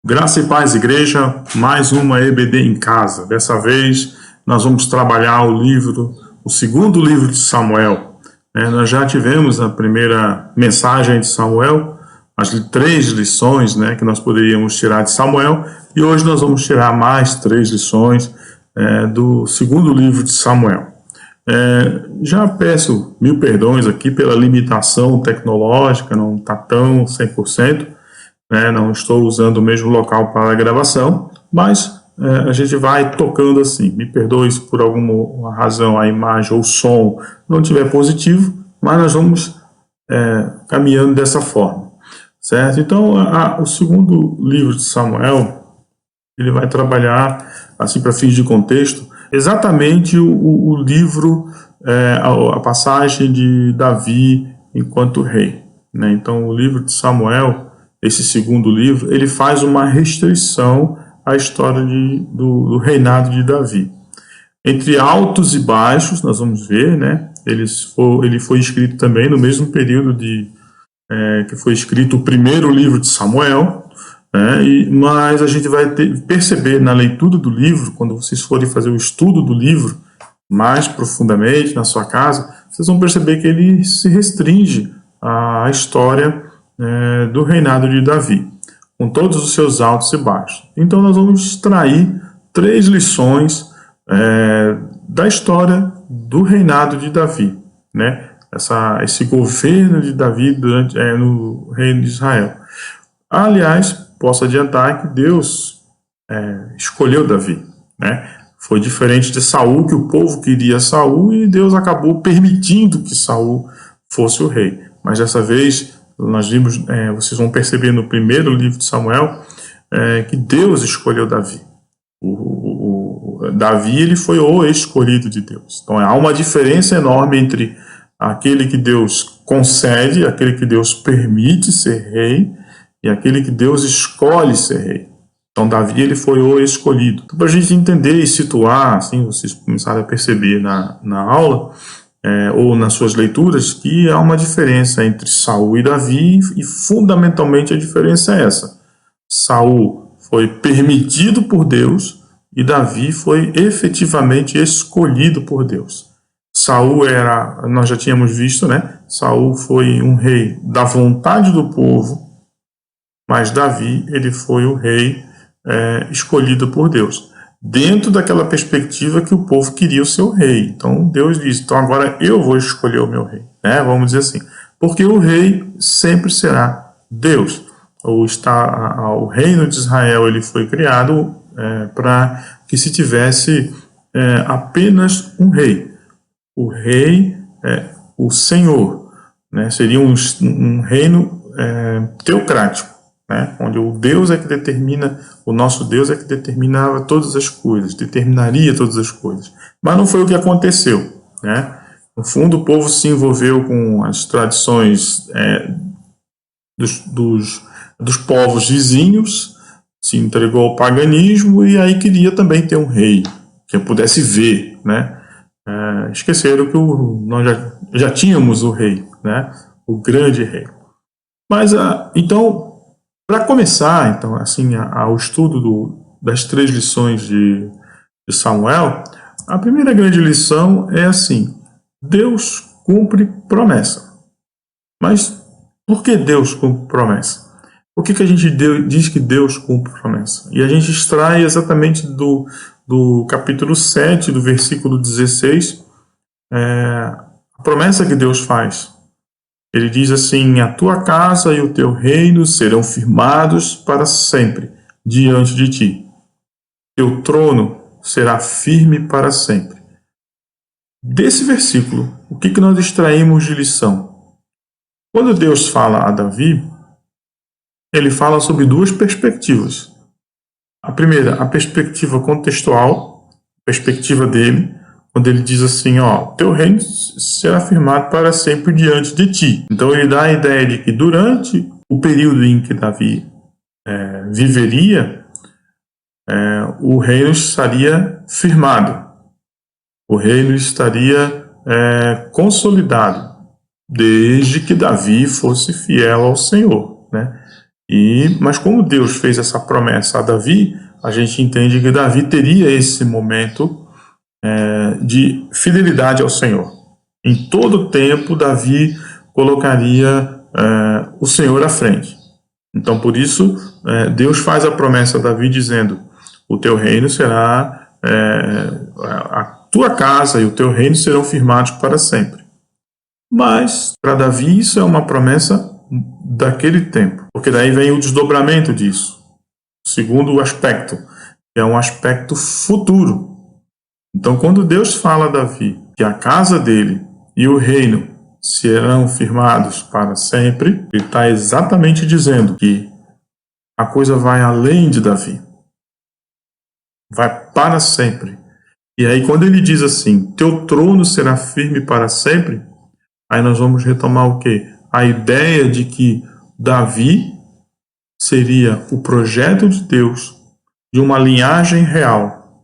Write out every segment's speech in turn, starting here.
Graça e paz, igreja, mais uma EBD em casa. Dessa vez nós vamos trabalhar o segundo livro de Samuel. Nós já tivemos a primeira mensagem de Samuel, as 3 lições que nós poderíamos tirar de Samuel, e hoje nós vamos tirar mais 3 lições do segundo livro de Samuel. Já peço mil perdões aqui pela limitação tecnológica, não está tão 100%. Não estou usando o mesmo local para a gravação, mas a gente vai tocando assim. Me perdoe se por alguma razão a imagem ou o som não estiver positivo, mas nós vamos caminhando dessa forma, certo? Então, o segundo livro de Samuel, ele vai trabalhar, assim para fins de contexto, exatamente o livro, a passagem de Davi enquanto rei. Então, o livro de Samuel, esse segundo livro, ele faz uma restrição à história do reinado de Davi. Entre altos e baixos, nós vamos ver, ele foi escrito também no mesmo período que foi escrito o primeiro livro de Samuel, mas a gente vai perceber na leitura do livro, quando vocês forem fazer o estudo do livro mais profundamente na sua casa, vocês vão perceber que ele se restringe à história do reinado de Davi, com todos os seus altos e baixos. Então nós vamos extrair 3 lições da história do reinado de Davi, esse governo de Davi no reino de Israel. Aliás, posso adiantar que Deus escolheu Davi, Foi diferente de Saul, que o povo queria Saul, e Deus acabou permitindo que Saul fosse o rei. Mas dessa vez nós vimos, vocês vão perceber no primeiro livro de Samuel, que Deus escolheu Davi. Davi, ele foi o escolhido de Deus. Então há uma diferença enorme entre aquele que Deus concede, aquele que Deus permite ser rei, e aquele que Deus escolhe ser rei. Então Davi, ele foi o escolhido. Então, para a gente entender e situar, assim, vocês começaram a perceber na aula, ou nas suas leituras, que há uma diferença entre Saul e Davi, e fundamentalmente a diferença é essa. Saul foi permitido por Deus e Davi foi efetivamente escolhido por Deus. Saul nós já tínhamos visto, Saul foi um rei da vontade do povo, mas Davi, ele foi o rei escolhido por Deus, dentro daquela perspectiva que o povo queria o seu rei. Então Deus diz, então agora eu vou escolher o meu rei, vamos dizer assim, porque o rei sempre será Deus. O reino de Israel, ele foi criado para que se tivesse apenas um rei. O rei o Senhor, seria um reino teocrático, onde o Deus é que determina, o nosso Deus é que determinava todas as coisas, determinaria todas as coisas. Mas não foi o que aconteceu, No fundo, o povo se envolveu com as tradições dos povos vizinhos, se entregou ao paganismo e aí queria também ter um rei que pudesse ver, esqueceram que nós já tínhamos o rei, o grande rei. Mas então, para começar, então, assim, ao estudo das 3 lições de Samuel, a primeira grande lição é assim: Deus cumpre promessa. Mas por que Deus cumpre promessa? Por que a gente diz que Deus cumpre promessa? E a gente extrai exatamente do capítulo 7, do versículo 16, a promessa que Deus faz. Ele diz assim: a tua casa e o teu reino serão firmados para sempre diante de ti. Teu trono será firme para sempre. Desse versículo, o que nós extraímos de lição? Quando Deus fala a Davi, ele fala sobre 2 perspectivas. A primeira, a perspectiva contextual, a perspectiva dele, quando ele diz assim, teu reino será firmado para sempre diante de ti. Então ele dá a ideia de que durante o período em que Davi viveria, o reino estaria firmado, o reino estaria consolidado, desde que Davi fosse fiel ao Senhor. Mas como Deus fez essa promessa a Davi, a gente entende que Davi teria esse momento de fidelidade ao Senhor. Em todo tempo, Davi colocaria o Senhor à frente. Então, por isso, Deus faz a promessa a Davi dizendo: o teu reino será, a tua casa e o teu reino serão firmados para sempre. Mas, para Davi, isso é uma promessa daquele tempo, porque daí vem o desdobramento disso. Segundo aspecto, que é um aspecto futuro. Então, quando Deus fala a Davi que a casa dele e o reino serão firmados para sempre, ele está exatamente dizendo que a coisa vai além de Davi. Vai para sempre. E aí, quando ele diz assim, teu trono será firme para sempre, aí nós vamos retomar o quê? A ideia de que Davi seria o projeto de Deus de uma linhagem real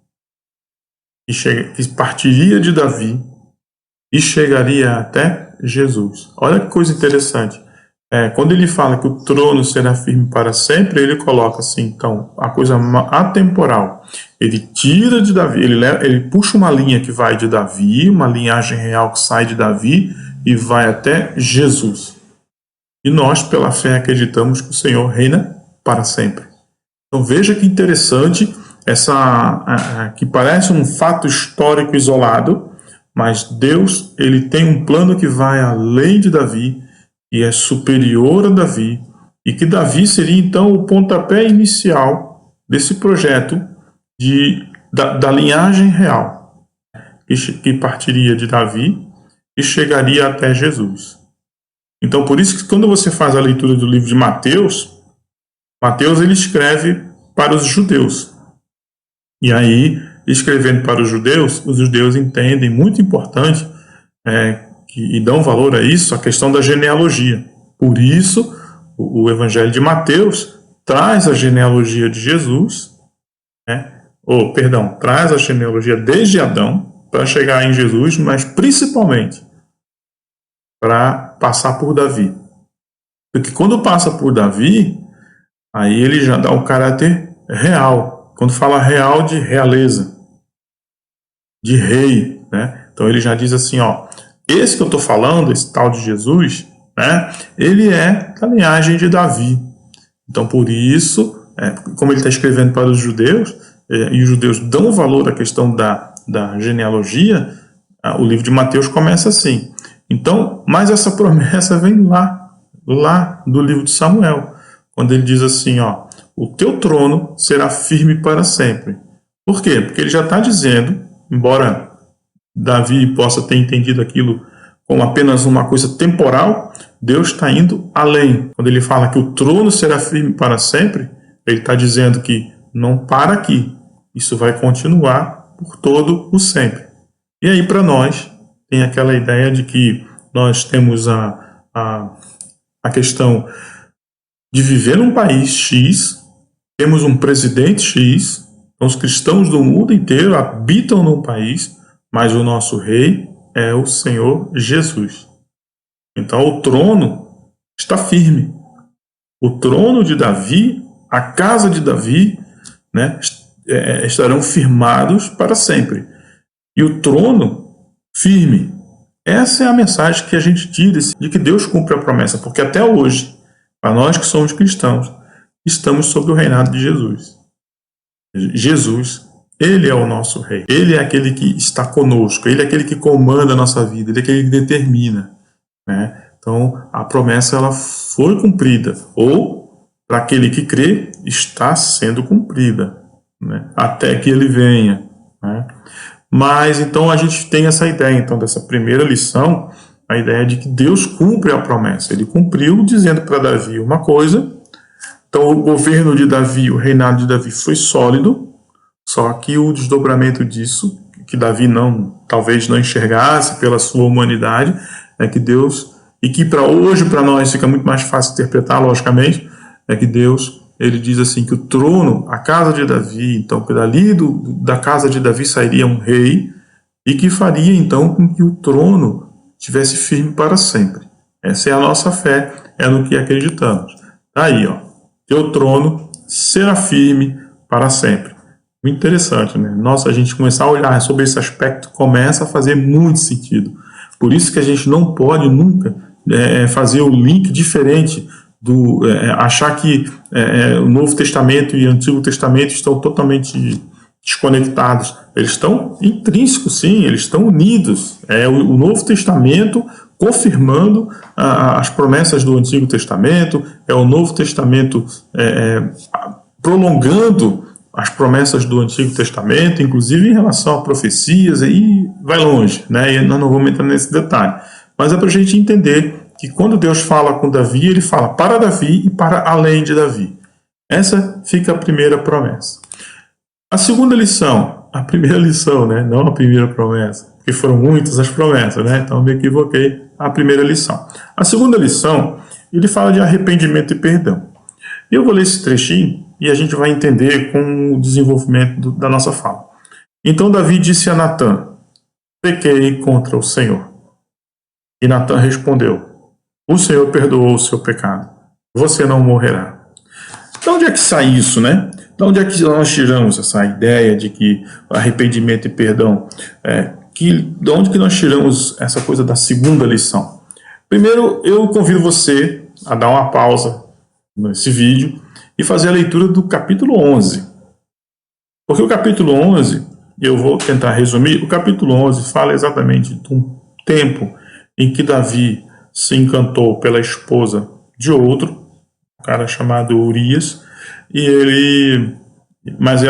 que partiria de Davi e chegaria até Jesus. Olha que coisa interessante. Quando ele fala que o trono será firme para sempre, ele coloca assim, então, a coisa atemporal. Ele tira de Davi, ele puxa uma linha que vai de Davi, uma linhagem real que sai de Davi e vai até Jesus. E nós, pela fé, acreditamos que o Senhor reina para sempre. Então veja que interessante, que parece um fato histórico isolado, mas Deus ele tem um plano que vai além de Davi e é superior a Davi, e que Davi seria então o pontapé inicial desse projeto da linhagem real, que partiria de Davi e chegaria até Jesus. Então, por isso que quando você faz a leitura do livro de Mateus ele escreve para os judeus. E aí, escrevendo para os judeus entendem, muito importante, e dão valor a isso, a questão da genealogia. Por isso, o Evangelho de Mateus traz a genealogia de Jesus, traz a genealogia desde Adão para chegar em Jesus, mas principalmente para passar por Davi. Porque quando passa por Davi, aí ele já dá um caráter real. Quando fala real, de realeza, de rei, Então ele já diz assim, esse que eu estou falando, esse tal de Jesus, ele é da linhagem de Davi. Então por isso, como ele está escrevendo para os judeus, e os judeus dão valor à questão da genealogia, o livro de Mateus começa assim. Então, mas essa promessa vem lá do livro de Samuel, quando ele diz assim, o teu trono será firme para sempre. Por quê? Porque ele já está dizendo, embora Davi possa ter entendido aquilo como apenas uma coisa temporal, Deus está indo além. Quando ele fala que o trono será firme para sempre, ele está dizendo que não para aqui, isso vai continuar por todo o sempre. E aí para nós tem aquela ideia de que nós temos a questão de viver num país X, temos um presidente X, então os cristãos do mundo inteiro habitam num país, mas o nosso rei é o Senhor Jesus. Então o trono está firme. O trono de Davi, a casa de Davi, estarão firmados para sempre. E o trono firme. Essa é a mensagem que a gente tira de que Deus cumpre a promessa, porque até hoje, para nós que somos cristãos, estamos sob o reinado de Jesus. Jesus, ele é o nosso rei. Ele é aquele que está conosco, ele é aquele que comanda a nossa vida, ele é aquele que determina. Então, a promessa ela foi cumprida, ou, para aquele que crê, está sendo cumprida, até que ele venha. Mas, então, a gente tem essa ideia, então, dessa primeira lição, a ideia de que Deus cumpre a promessa. Ele cumpriu dizendo para Davi uma coisa, então o governo de Davi, o reinado de Davi foi sólido, só que o desdobramento disso, que Davi talvez não enxergasse pela sua humanidade, é que Deus, e que hoje para nós fica muito mais fácil interpretar, logicamente, é que Deus, ele diz assim, que o trono, a casa de Davi, então que dali da casa de Davi sairia um rei, e que faria então com que o trono estivesse firme para sempre. Essa é a nossa fé, é no que acreditamos. Tá aí, teu trono será firme para sempre. Muito interessante, né? Nossa, a gente começar a olhar sobre esse aspecto começa a fazer muito sentido. Por isso que a gente não pode nunca fazer o link diferente achar que o Novo Testamento e o Antigo Testamento estão totalmente desconectados. Eles estão intrínsecos, sim, eles estão unidos. É o Novo Testamento confirmando as promessas do Antigo Testamento, é o Novo Testamento prolongando as promessas do Antigo Testamento, inclusive em relação a profecias, e vai longe, né? E nós não vamos entrar nesse detalhe. Mas é para a gente entender que quando Deus fala com Davi, ele fala para Davi e para além de Davi. Essa fica a primeira promessa. A segunda lição, a primeira lição, né? Não a primeira promessa, porque foram muitas as promessas, né? Então eu me equivoquei. A primeira lição. A segunda lição, ele fala de arrependimento e perdão. Eu vou ler esse trechinho e a gente vai entender com o desenvolvimento da nossa fala. Então Davi disse a Natã: pequei contra o Senhor. E Natã respondeu: o Senhor perdoou o seu pecado. Você não morrerá. De onde é que sai isso, né? De onde é que nós tiramos essa ideia de que arrependimento e perdão? De onde que nós tiramos essa coisa da segunda lição? Primeiro, eu convido você a dar uma pausa nesse vídeo e fazer a leitura do capítulo 11. Porque o capítulo 11, eu vou tentar resumir, o capítulo 11 fala exatamente de um tempo em que Davi se encantou pela esposa de outro, um cara chamado Urias, mas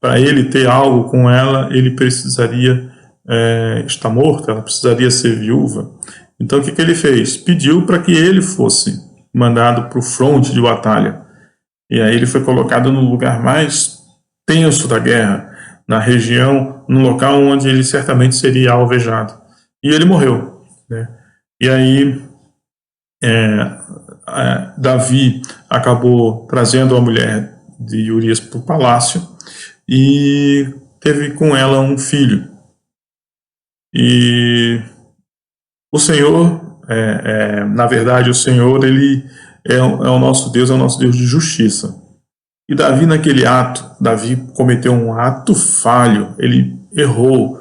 para ele ter algo com ela, ele precisaria estar morto, ela precisaria ser viúva. Então o que ele fez? Pediu para que ele fosse mandado para o fronte de batalha. E aí ele foi colocado no lugar mais tenso da guerra, na região, no local onde ele certamente seria alvejado. E ele morreu, né? E aí Davi acabou trazendo a mulher de Urias para o palácio e teve com ela um filho. E o Senhor, na verdade, o Senhor, ele é o nosso Deus de justiça. E Davi, naquele ato, Davi cometeu um ato falho, ele errou,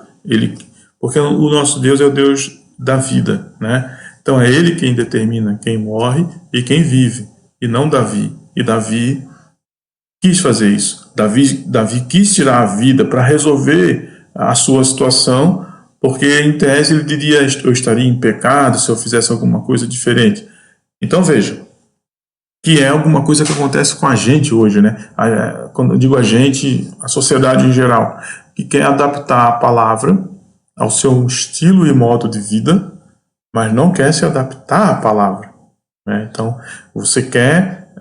porque o nosso Deus é o Deus da vida, né? Então é ele quem determina quem morre e quem vive, e não Davi. E Davi quis fazer isso. Davi quis tirar a vida para resolver a sua situação, porque em tese ele diria: eu estaria em pecado se eu fizesse alguma coisa diferente. Então veja, que é alguma coisa que acontece com a gente hoje, né? Quando eu digo a gente, a sociedade em geral, que quer adaptar a palavra ao seu estilo e modo de vida, mas não quer se adaptar à palavra, né? Então, você quer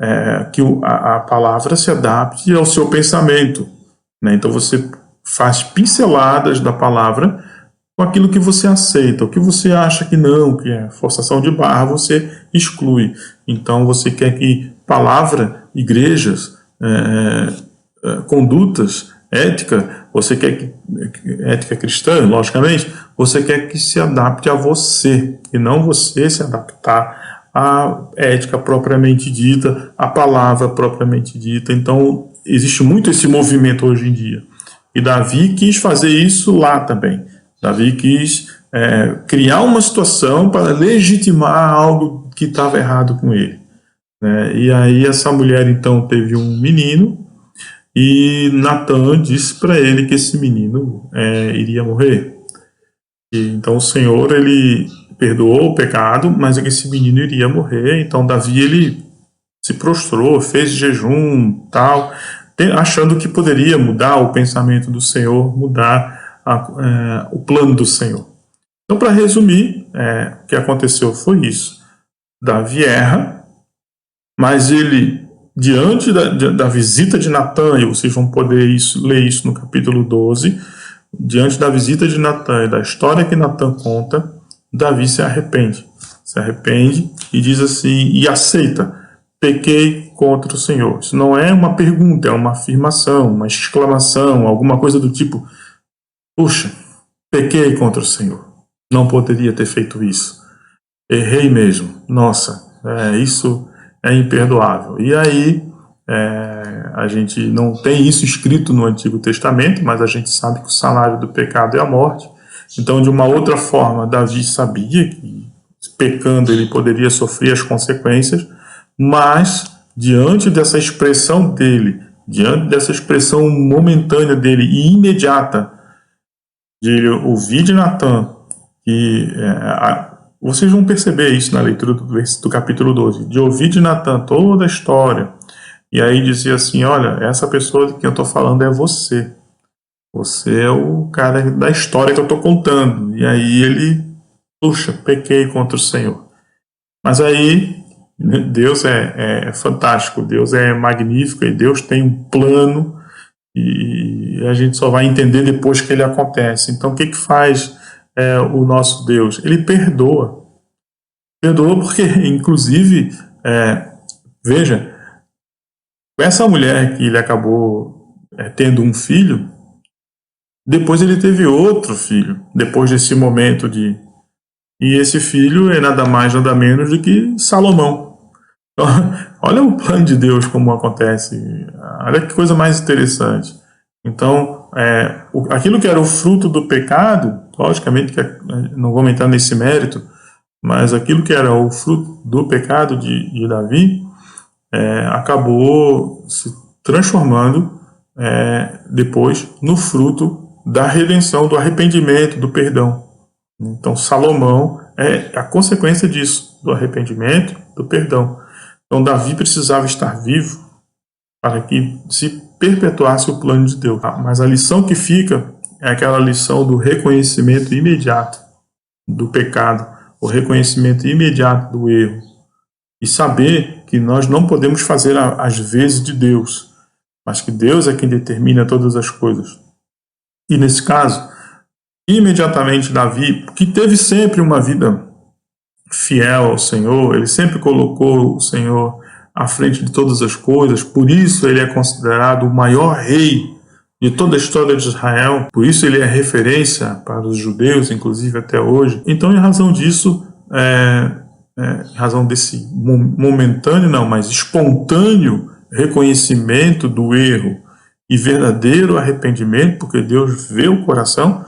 que a palavra se adapte ao seu pensamento, né? Então, você faz pinceladas da palavra com aquilo que você aceita. O que você acha que não, que é forçação de barra, você exclui. Então, você quer que palavra, igrejas, condutas, ética, você quer que ética cristã, logicamente, você quer que se adapte a você, e não você se adaptar à ética propriamente dita, à palavra propriamente dita. Então, existe muito esse movimento hoje em dia. E Davi quis fazer isso lá também. Davi quis criar uma situação para legitimar algo que estava errado com ele, né? E aí essa mulher então teve um menino, e Natã disse para ele que esse menino iria morrer. E então o Senhor, ele perdoou o pecado, mas é que esse menino iria morrer. Então Davi, ele se prostrou, fez jejum, tal, achando que poderia mudar o pensamento do Senhor, mudar o plano do Senhor. Então, para resumir, o que aconteceu foi isso. Davi erra, mas ele, diante da visita de Natã, e vocês vão poder ler isso no capítulo 12, diante da visita de Natã e da história que Natã conta, Davi se arrepende e diz assim, e aceita: pequei contra o Senhor. Isso não é uma pergunta, é uma afirmação, uma exclamação, alguma coisa do tipo: puxa, pequei contra o Senhor, não poderia ter feito isso, errei mesmo, nossa, isso é imperdoável. E aí, a gente não tem isso escrito no Antigo Testamento, mas a gente sabe que o salário do pecado é a morte. Então, de uma outra forma, Davi sabia que pecando ele poderia sofrer as consequências, mas diante dessa expressão dele, diante dessa expressão momentânea dele e imediata, de ouvir de Natan, que vocês vão perceber isso na leitura do capítulo 12, de ouvir de Natan toda a história, e aí dizer assim, olha, essa pessoa de quem eu estou falando é você. Você é o cara da história que eu estou contando. E aí ele, puxa, pequei contra o Senhor. Mas aí, Deus é fantástico, Deus é magnífico, e Deus tem um plano, e a gente só vai entender depois que ele acontece. Então, o que faz o nosso Deus? Ele perdoa. Perdoa porque, inclusive, veja, essa mulher que ele acabou tendo um filho, depois ele teve outro filho, depois desse momento de... E esse filho é nada mais, nada menos do que Salomão. Então, olha o plano de Deus como acontece. Olha que coisa mais interessante. Então, aquilo que era o fruto do pecado, logicamente que não vou entrar nesse mérito, mas aquilo que era o fruto do pecado de Davi, acabou se transformando depois no fruto da redenção, do arrependimento, do perdão. Então, Salomão é a consequência disso, do arrependimento, do perdão. Então, Davi precisava estar vivo para que se perpetuasse o plano de Deus. Mas a lição que fica é aquela lição do reconhecimento imediato do pecado, o reconhecimento imediato do erro. E saber que nós não podemos fazer as vezes de Deus, mas que Deus é quem determina todas as coisas. E nesse caso, imediatamente Davi, que teve sempre uma vida fiel ao Senhor, ele sempre colocou o Senhor à frente de todas as coisas, por isso ele é considerado o maior rei de toda a história de Israel, por isso ele é referência para os judeus, inclusive até hoje. Então, em razão disso, em razão desse momentâneo, não, mas espontâneo reconhecimento do erro e verdadeiro arrependimento, porque Deus vê o coração,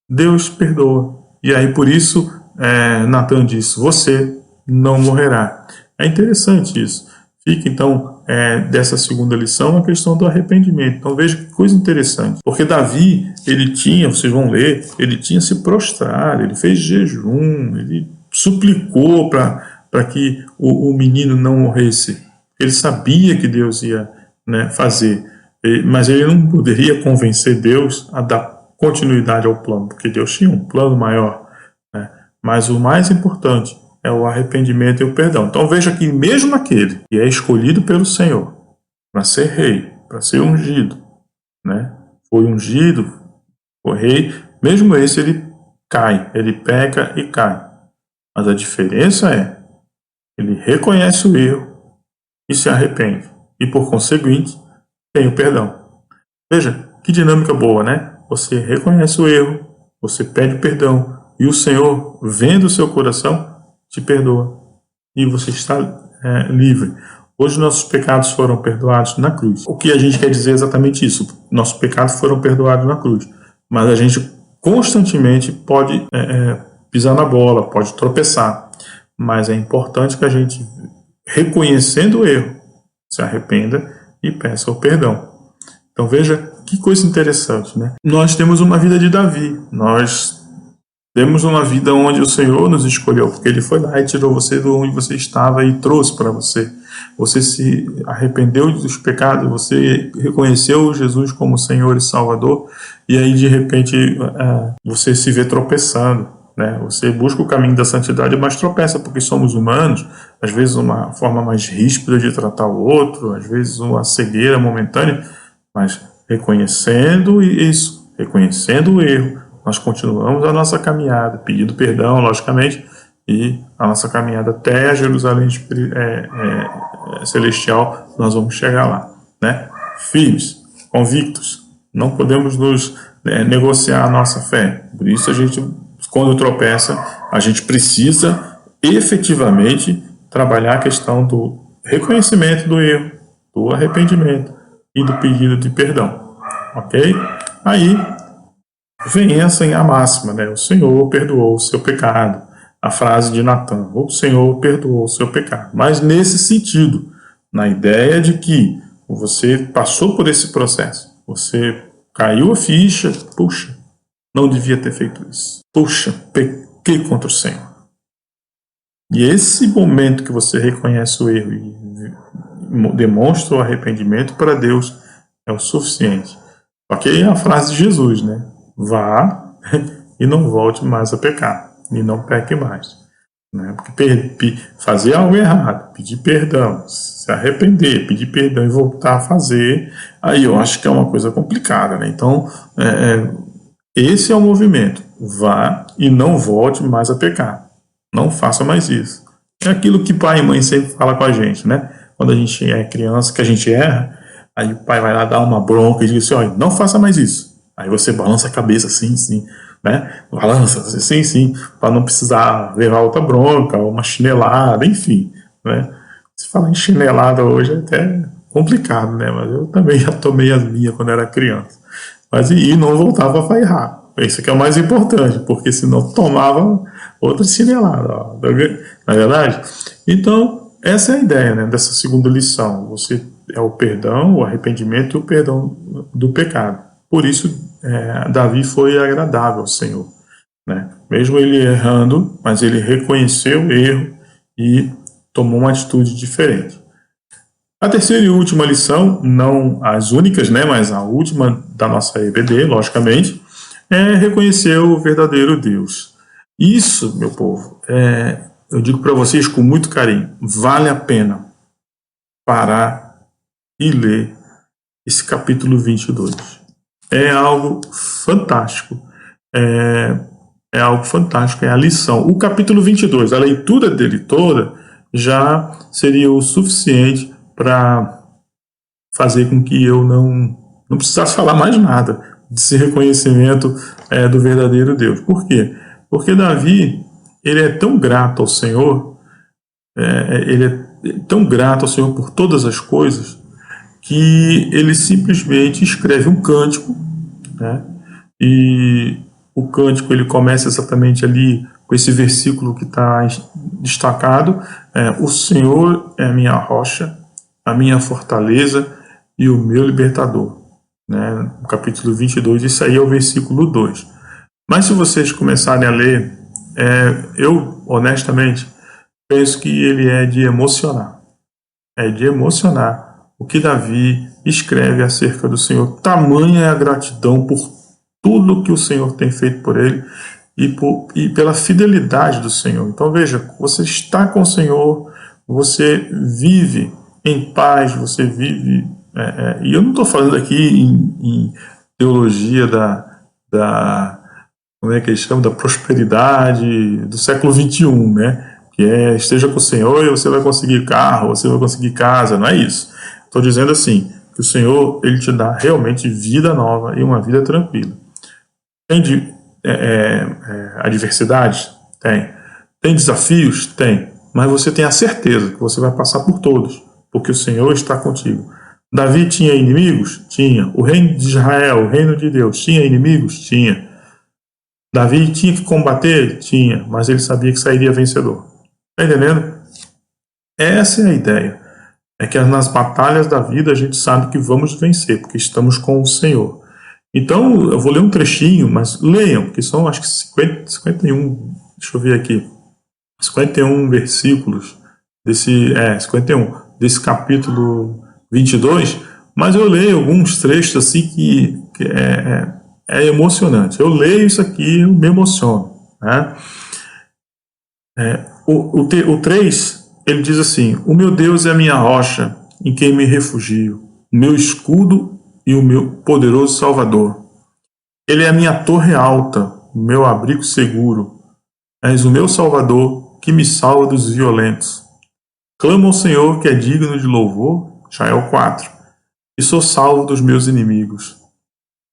Deus perdoa. E aí, por isso, Natan diz, você não morrerá. É interessante isso. Fica, então, dessa segunda lição a questão do arrependimento. Então, veja que coisa interessante. Porque Davi, ele tinha, vocês vão ler, ele tinha se prostrado, ele fez jejum, ele suplicou para que o menino não morresse. Ele sabia que Deus ia fazer, mas ele não poderia convencer Deus a dar continuidade ao plano, porque Deus tinha um plano maior. Mas o mais importante é o arrependimento e o perdão. Então veja que mesmo aquele que é escolhido pelo Senhor para ser rei, para ser ungido, foi ungido, foi rei, mesmo esse ele cai, ele peca e cai. Mas a diferença é, ele reconhece o erro e se arrepende. E por conseguinte, tem o perdão. Veja, que dinâmica boa, Você reconhece o erro, você pede perdão, e o Senhor, vendo o seu coração, te perdoa. E você está livre. Hoje nossos pecados foram perdoados na cruz. O que a gente quer dizer é exatamente isso. Nossos pecados foram perdoados na cruz. Mas a gente constantemente pode pisar na bola, pode tropeçar. Mas é importante que a gente, reconhecendo o erro, se arrependa e peça o perdão. Então veja que coisa interessante, Nós temos uma vida de Davi. Nós temos uma vida onde o Senhor nos escolheu, porque Ele foi lá e tirou você de onde você estava e trouxe para você. Você se arrependeu dos pecados, você reconheceu Jesus como Senhor e Salvador, e aí de repente você se vê tropeçando, Você busca o caminho da santidade, mas tropeça, porque somos humanos, às vezes uma forma mais ríspida de tratar o outro, às vezes uma cegueira momentânea, mas reconhecendo isso, reconhecendo o erro, nós continuamos a nossa caminhada, pedindo perdão, logicamente, e a nossa caminhada até a Jerusalém celestial, nós vamos chegar lá, Firmes, convictos, não podemos nos negociar a nossa fé. Por isso a gente, quando tropeça, a gente precisa efetivamente trabalhar a questão do reconhecimento do erro, do arrependimento e do pedido de perdão, ok? Aí vem essa a máxima, né? O Senhor perdoou o seu pecado. A frase de Natan, o Senhor perdoou o seu pecado. Mas nesse sentido, na ideia de que você passou por esse processo, você caiu a ficha, puxa, não devia ter feito isso. Puxa, pequei contra o Senhor. E esse momento que você reconhece o erro e demonstra o arrependimento para Deus é o suficiente. Ok? É a frase de Jesus, né? Vá e não volte mais a pecar. E não peque mais. Né? Porque fazer algo errado, pedir perdão, se arrepender, pedir perdão e voltar a fazer, aí eu acho que é uma coisa complicada. Né? Então, esse é o movimento. Vá e não volte mais a pecar. Não faça mais isso. É aquilo que pai e mãe sempre falam com a gente, né? Quando a gente é criança, que a gente erra, aí o pai vai lá dar uma bronca e diz assim, olha, não faça mais isso. Aí você balança a cabeça, sim, né? Balança, sim, para não precisar levar outra bronca, uma chinelada, enfim, né? Se falar em chinelada hoje é até complicado, né? Mas eu também já tomei as minhas quando era criança. Mas e não voltava a errar. Isso que é o mais importante, porque senão tomava outra chinelada, ó, não é verdade? Então, essa é a ideia, né, dessa segunda lição. Você é o perdão, o arrependimento e o perdão do pecado. Por isso, Davi foi agradável ao Senhor. Né? Mesmo ele errando, mas ele reconheceu o erro e tomou uma atitude diferente. A terceira e última lição, não as únicas, né, mas a última da nossa EBD, logicamente, é reconhecer o verdadeiro Deus. Isso, meu povo, eu digo para vocês com muito carinho, vale a pena parar e ler esse capítulo 22. É algo fantástico. É algo fantástico, é a lição. O capítulo 22, a leitura dele toda, já seria o suficiente para fazer com que eu não precisasse falar mais nada desse reconhecimento do verdadeiro Deus. Por quê? Porque Davi, ele é tão grato ao Senhor, ele é tão grato ao Senhor por todas as coisas, que ele simplesmente escreve um cântico, né? E o cântico ele começa exatamente ali com esse versículo que está destacado, o Senhor é a minha rocha, a minha fortaleza e o meu libertador. Né? No capítulo 22, isso aí é o versículo 2. Mas se vocês começarem a ler, eu honestamente penso que ele é de emocionar. É de emocionar o que Davi escreve acerca do Senhor. Tamanha é a gratidão por tudo que o Senhor tem feito por ele e pela fidelidade do Senhor. Então veja, você está com o Senhor, você vive em paz, você vive... e eu não estou falando aqui em teologia como é que eles chamam? Da prosperidade do século XXI, né? Que esteja com o Senhor e você vai conseguir carro, você vai conseguir casa, não é isso. Estou dizendo assim, que o Senhor, ele te dá realmente vida nova e uma vida tranquila. Tem adversidades? Tem. Tem desafios? Tem. Mas você tem a certeza que você vai passar por todos, porque o Senhor está contigo. Davi tinha inimigos? Tinha. O reino de Israel, o reino de Deus, tinha inimigos? Tinha. Davi tinha que combater? Tinha. Mas ele sabia que sairia vencedor. Está entendendo? Essa é a ideia. É que nas batalhas da vida a gente sabe que vamos vencer, porque estamos com o Senhor. Então, eu vou ler um trechinho, mas leiam, porque são acho que 51, deixa eu ver aqui, 51 versículos desse, 51, desse capítulo 22, mas eu leio alguns trechos assim que é emocionante. Eu leio isso aqui, eu me emociono. Né? O 3, ele diz assim, o meu Deus é a minha rocha, em quem me refugio, o meu escudo e o meu poderoso Salvador. Ele é a minha torre alta, o meu abrigo seguro. És o meu Salvador, que me salva dos violentos. Clamo ao Senhor, que é digno de louvor, já é o 4, e sou salvo dos meus inimigos.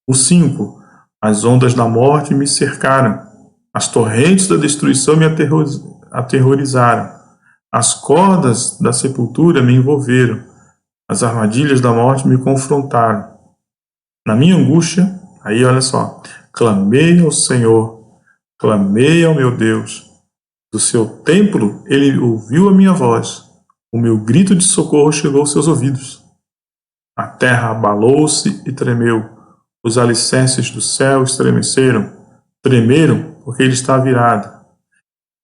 O 5, as ondas da morte me cercaram, as torrentes da destruição me aterrorizaram. As cordas da sepultura me envolveram, as armadilhas da morte me confrontaram. Na minha angústia, aí olha só, clamei ao Senhor, clamei ao meu Deus. Do seu templo ele ouviu a minha voz, o meu grito de socorro chegou aos seus ouvidos. A terra abalou-se e tremeu, os alicerces do céu estremeceram, tremeram porque ele está virado.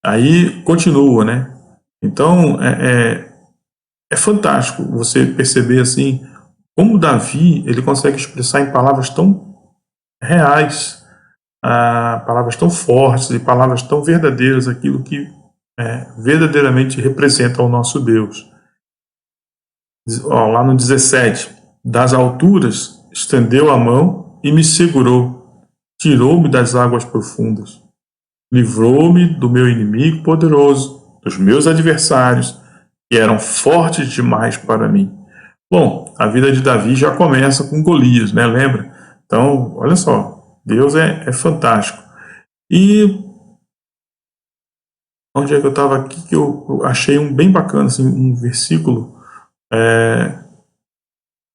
Aí continua, né? Então é fantástico você perceber assim como Davi ele consegue expressar em palavras tão reais, palavras tão fortes e palavras tão verdadeiras aquilo que verdadeiramente representa o nosso Deus. Lá no 17, das alturas estendeu a mão e me segurou, tirou-me das águas profundas, livrou-me do meu inimigo poderoso, dos meus adversários, que eram fortes demais para mim. Bom, a vida de Davi já começa com Golias, né? Lembra? Então, olha só, Deus é fantástico. E onde é que eu estava aqui que eu achei um bem bacana, assim, um versículo.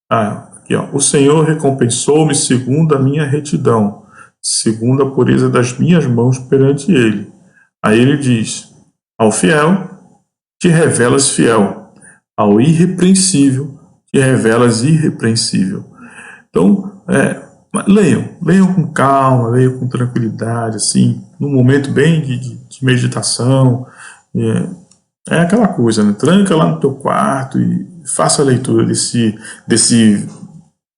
Aqui, ó. O Senhor recompensou-me segundo a minha retidão, segundo a pureza das minhas mãos perante Ele. Aí ele diz, ao fiel te revelas fiel, ao irrepreensível te revelas irrepreensível. Então, leiam com calma, leiam com tranquilidade, assim, num momento bem de meditação. É aquela coisa, né? Tranca lá no teu quarto e faça a leitura desse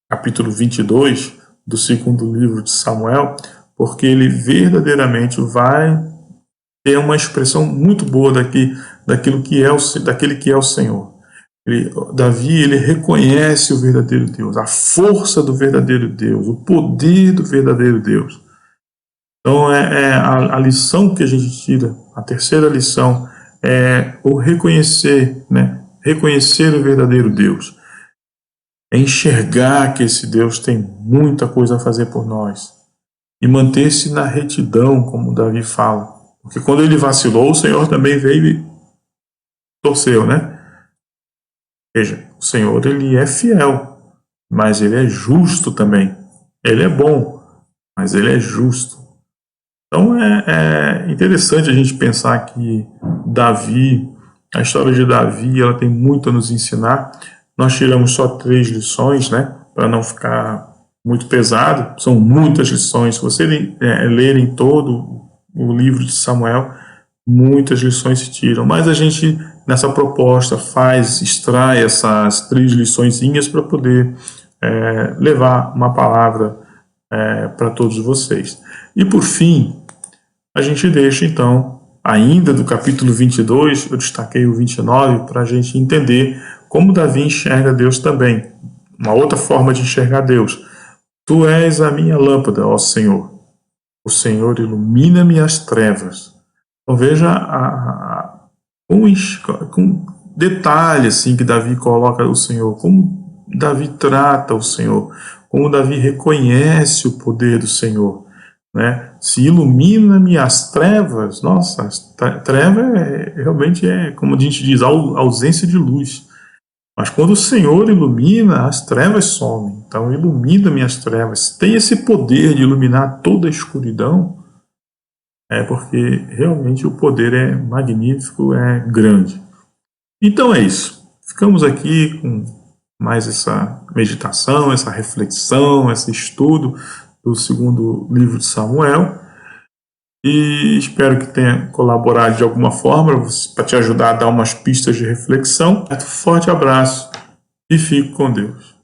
capítulo 22 do segundo livro de Samuel, porque ele verdadeiramente vai ter uma expressão muito boa daquele que é o Senhor. Davi ele reconhece o verdadeiro Deus, a força do verdadeiro Deus, o poder do verdadeiro Deus. Então a lição que a gente tira, a terceira lição, é o reconhecer, né? Reconhecer o verdadeiro Deus. É enxergar que esse Deus tem muita coisa a fazer por nós. E manter-se na retidão, como Davi fala. Porque quando ele vacilou, o Senhor também veio e torceu, né? Veja, o Senhor ele é fiel, mas ele é justo também. Ele é bom, mas ele é justo. Então é interessante a gente pensar que Davi, a história de Davi, ela tem muito a nos ensinar. Nós tiramos só 3 lições, né? Para não ficar muito pesado. São muitas lições. Se você lerem todo o livro de Samuel, muitas lições se tiram. Mas a gente, nessa proposta, extrai essas 3 liçõezinhas para poder levar uma palavra para todos vocês. E por fim, a gente deixa então, ainda do capítulo 22, eu destaquei o 29 para a gente entender como Davi enxerga Deus também. Uma outra forma de enxergar Deus. Tu és a minha lâmpada, ó Senhor. O Senhor ilumina-me as trevas. Então veja com detalhe assim, que Davi coloca o Senhor, como Davi trata o Senhor, como Davi reconhece o poder do Senhor. Né? Se ilumina-me as trevas, nossa, treva realmente como a gente diz, ausência de luz. Mas quando o Senhor ilumina, as trevas somem. Então ilumina-me as trevas. Tem esse poder de iluminar toda a escuridão, porque realmente o poder é magnífico, é grande. Então é isso. Ficamos aqui com mais essa meditação, essa reflexão, esse estudo do segundo livro de Samuel, e espero que tenha colaborado de alguma forma para te ajudar a dar umas pistas de reflexão. Um forte abraço e fique com Deus.